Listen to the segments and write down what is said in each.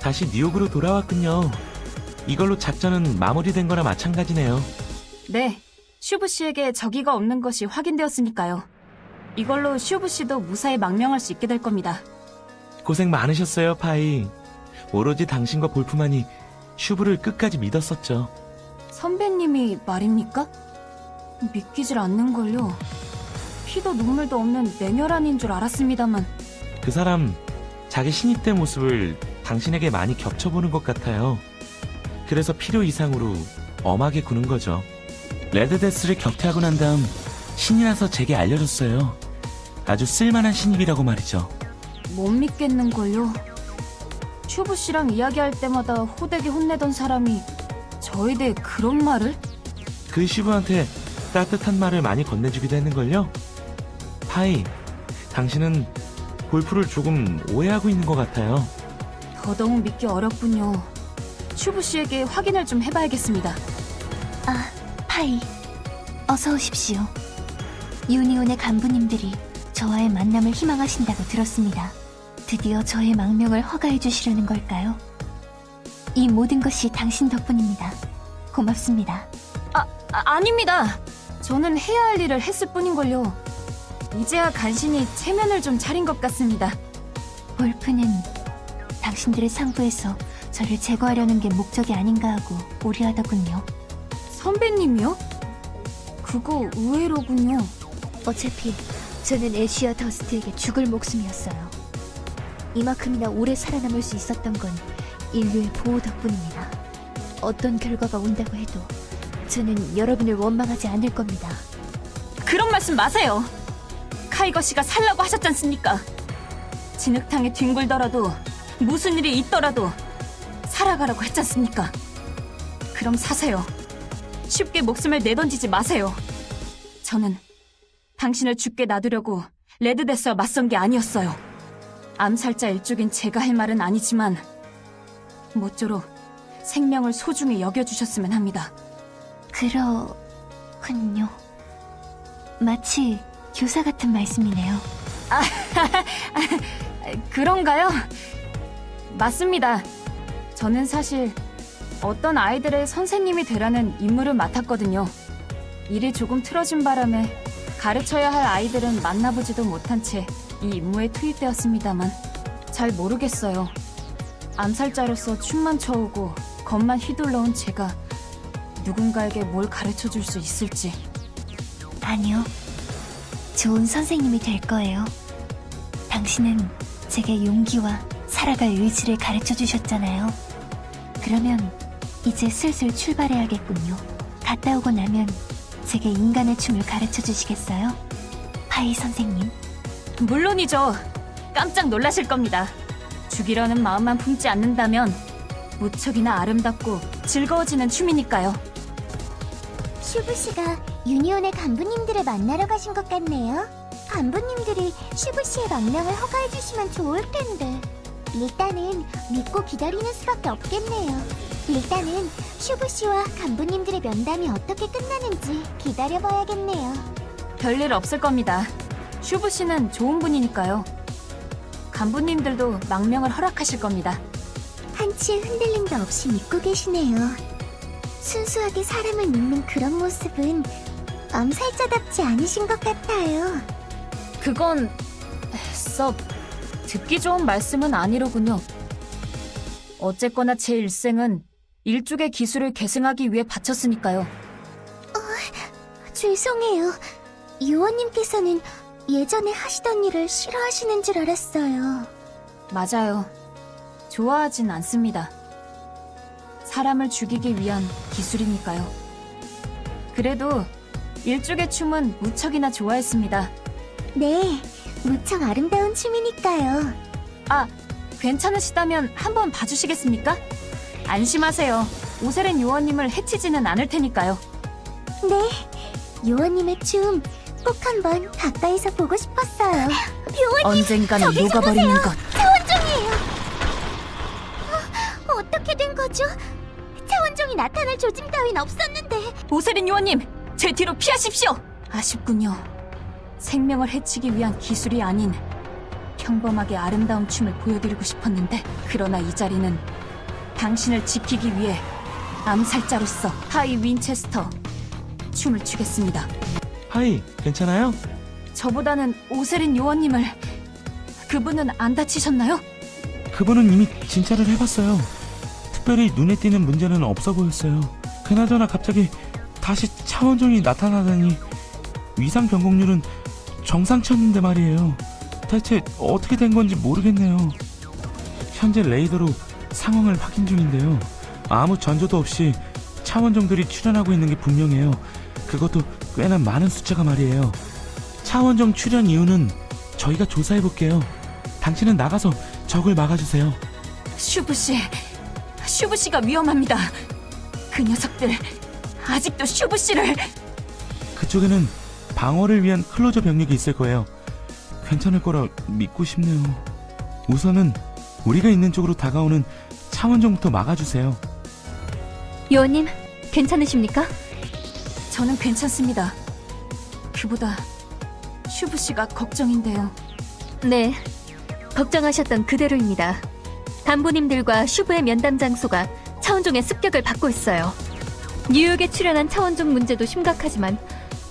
다시 뉴욕으로 돌아왔군요. 이걸로 작전은 마무리된 거나 마찬가지네요. 네, 슈브 씨에게 적의가 없는 것이 확인되었으니까요. 이걸로 슈브 씨도 무사히 망명할 수 있게 될 겁니다. 고생 많으셨어요, 파이. 오로지 당신과 볼프만이 슈브를 끝까지 믿었었죠. 선배님이 말입니까? 믿기질 않는걸요. 피도 눈물도 없는 냉혈한인 줄 알았습니다만. 그 사람 자기 신입 때 모습을 당신에게 많이 겹쳐보는 것 같아요. 그래서 필요 이상으로 엄하게 구는 거죠. 레드데스를 격퇴하고 난 다음 신이라서 제게 알려줬어요. 아주 쓸만한 신입이라고 말이죠. 못 믿겠는걸요. 슈브 씨랑 이야기할 때마다 호되게 혼내던 사람이 저에 대해 그런 말을? 그 슈브한테 따뜻한 말을 많이 건네주기도 했는걸요. 파이, 당신은 볼프를 조금 오해하고 있는 것 같아요. 더더욱 믿기 어렵군요. 슈브 씨에게 확인을 좀 해봐야겠습니다. 아, 파이. 어서 오십시오. 유니온의 간부님들이 저와의 만남을 희망하신다고 들었습니다. 드디어 저의 망명을 허가해 주시려는 걸까요? 이 모든 것이 당신 덕분입니다. 고맙습니다. 아닙니다. 저는 해야 할 일을 했을 뿐인걸요. 이제야 간신히 체면을 좀 차린 것 같습니다. 볼프는 당신들의 상부에서 저를 제거하려는 게 목적이 아닌가 하고 우려하더군요. 선배님이요? 그거 의외로군요. 어차피 저는 애쉬와 더스트에게 죽을 목숨이었어요. 이만큼이나 오래 살아남을 수 있었던 건 인류의 보호 덕분입니다. 어떤 결과가 온다고 해도 저는 여러분을 원망하지 않을 겁니다. 그런 말씀 마세요. 카이거 씨가 살라고 하셨지 않습니까? 진흙탕에 뒹굴더라도 무슨 일이 있더라도 살아가라고 했지 않습니까? 그럼 사세요. 쉽게 목숨을 내던지지 마세요. 저는 당신을 죽게 놔두려고 레드데스와 맞선 게 아니었어요. 암살자 일족인 제가 할 말은 아니지만 모쪼록 생명을 소중히 여겨주셨으면 합니다. 그렇군요. 마치 교사 같은 말씀이네요. 그런가요? 맞습니다. 저는 사실 어떤 아이들의 선생님이 되라는 임무를 맡았거든요. 일이 조금 틀어진 바람에 가르쳐야 할 아이들은 만나보지도 못한 채 이 임무에 투입되었습니다만 잘 모르겠어요. 암살자로서 춤만 춰오고 겁만 휘둘러온 제가 누군가에게 뭘 가르쳐줄 수 있을지. 아니요. 좋은 선생님이 될 거예요. 당신은 제게 용기와 살아갈 의지를 가르쳐 주셨잖아요. 그러면 이제 슬슬 출발해야겠군요. 갔다 오고 나면 제게 인간의 춤을 가르쳐 주시겠어요? 파이 선생님. 물론이죠. 깜짝 놀라실 겁니다. 죽이려는 마음만 품지 않는다면 무척이나 아름답고 즐거워지는 춤이니까요. 슈브 씨가 유니온의 간부님들을 만나러 가신 것 같네요. 간부님들이 슈브 씨의 망명을 허가해 주시면 좋을 텐데. 일단은 믿고 기다리는 수밖에 없겠네요. 일단은 슈브 씨와 간부님들의 면담이 어떻게 끝나는지 기다려봐야겠네요. 별일 없을 겁니다. 슈브 씨는 좋은 분이니까요. 간부님들도 망명을 허락하실 겁니다. 한치의 흔들림도 없이 믿고 계시네요. 순수하게 사람을 믿는 그런 모습은 암살자답지 않으신 것 같아요. 그건 썩 듣기 좋은 말씀은 아니로군요. 어쨌거나 제 일생은 일족의 기술을 계승하기 위해 바쳤으니까요. 죄송해요. 요원님께서는 예전에 하시던 일을 싫어하시는 줄 알았어요. 맞아요. 좋아하진 않습니다. 사람을 죽이기 위한 기술이니까요. 그래도 일족의 춤은 무척이나 좋아했습니다. 네, 무척 아름다운 춤이니까요. 괜찮으시다면 한번 봐주시겠습니까? 안심하세요. 오세렌 요원님을 해치지는 않을 테니까요. 네, 요원님의 춤 꼭 한번 가까이서 보고 싶었어요. 요원님, 언젠가는 저기 좀 녹아버리는 오세요. 것. 차원종이에요. 어떻게 된 거죠? 차원종이 나타날 조짐 따윈 없었는데. 오세린 요원님, 제 뒤로 피하십시오. 아쉽군요. 생명을 해치기 위한 기술이 아닌 평범하게 아름다운 춤을 보여드리고 싶었는데, 그러나 이 자리는 당신을 지키기 위해 암살자로서 하이 윈체스터 춤을 추겠습니다. 하이, 괜찮아요? 저보다는 오세린 요원님을... 그분은 안 다치셨나요? 그분은 이미 진찰을 해봤어요. 특별히 눈에 띄는 문제는 없어 보였어요. 그나저나 갑자기 다시 차원종이 나타나다니 위상 변곡률은 정상치였는데 말이에요. 대체 어떻게 된 건지 모르겠네요. 현재 레이더로 상황을 확인 중인데요. 아무 전조도 없이 차원종들이 출현하고 있는 게 분명해요. 그것도 꽤나 많은 숫자가 말이에요. 차원종 출현 이유는 저희가 조사해볼게요. 당신은 나가서 적을 막아주세요. 슈브씨가 위험합니다. 그 녀석들 아직도 슈브씨를... 그쪽에는 방어를 위한 클로저 병력이 있을 거예요. 괜찮을 거라 믿고 싶네요. 우선은 우리가 있는 쪽으로 다가오는 차원종부터 막아주세요. 요원님, 괜찮으십니까? 저는 괜찮습니다. 그보다 슈브씨가 걱정인데요. 네, 걱정하셨던 그대로입니다. 간부님들과 슈브의 면담 장소가 차원종의 습격을 받고 있어요. 뉴욕에 출현한 차원종 문제도 심각하지만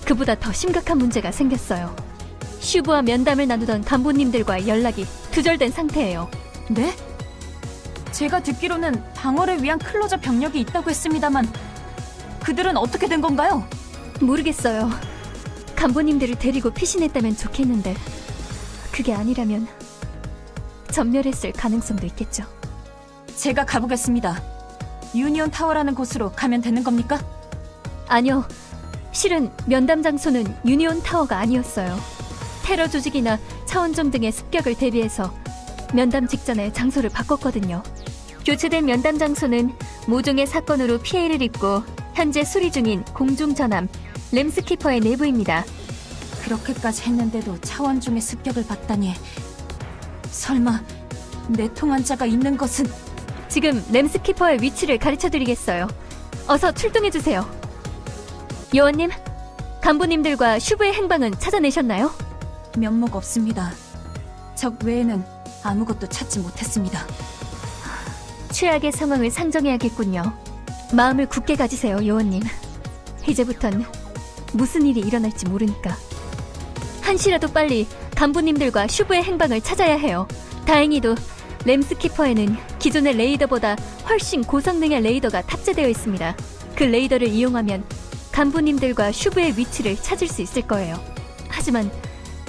그보다 더 심각한 문제가 생겼어요. 슈브와 면담을 나누던 간부님들과의 연락이 두절된 상태예요. 네? 제가 듣기로는 방어를 위한 클로저 병력이 있다고 했습니다만 그들은 어떻게 된 건가요? 모르겠어요. 간부님들을 데리고 피신했다면 좋겠는데 그게 아니라면 전멸했을 가능성도 있겠죠. 제가 가보겠습니다. 유니온 타워라는 곳으로 가면 되는 겁니까? 아니요. 실은 면담 장소는 유니온 타워가 아니었어요. 테러 조직이나 차원종 등의 습격을 대비해서 면담 직전에 장소를 바꿨거든요. 교체된 면담 장소는 모종의 사건으로 피해를 입고 현재 수리 중인 공중전함 램스키퍼의 내부입니다. 그렇게까지 했는데도 차원종의 습격을 받다니... 설마 내통한 자가 있는 것은... 지금 램스키퍼의 위치를 가르쳐드리겠어요. 어서 출동해주세요. 요원님, 간부님들과 슈브의 행방은 찾아내셨나요? 면목 없습니다. 적 외에는 아무것도 찾지 못했습니다. 최악의 상황을 상정해야겠군요. 마음을 굳게 가지세요, 요원님. 이제부턴 무슨 일이 일어날지 모르니까. 한시라도 빨리 간부님들과 슈브의 행방을 찾아야 해요. 다행히도 램스키퍼에는 기존의 레이더보다 훨씬 고성능의 레이더가 탑재되어 있습니다. 그 레이더를 이용하면 간부님들과 슈브의 위치를 찾을 수 있을 거예요. 하지만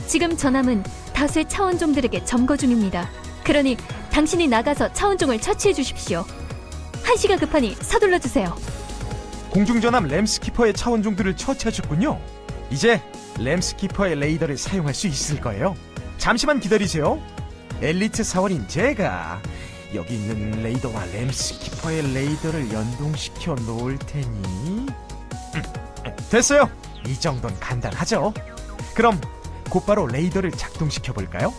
지금 전함은 다수의 차원종들에게 점거 중입니다. 그러니 당신이 나가서 차원종을 처치해 주십시오. 한시가 급하니 서둘러 주세요. 공중전함 램스키퍼의 차원종들을 처치하셨군요. 이제 램스키퍼의 레이더를 사용할 수 있을 거예요. 잠시만 기다리세요. 엘리트 사원인 제가 여기 있는 레이더와 램스키퍼의 레이더를 연동시켜 놓을 테니... 됐어요. 이 정도는 간단하죠. 그럼 곧바로 레이더를 작동시켜 볼까요?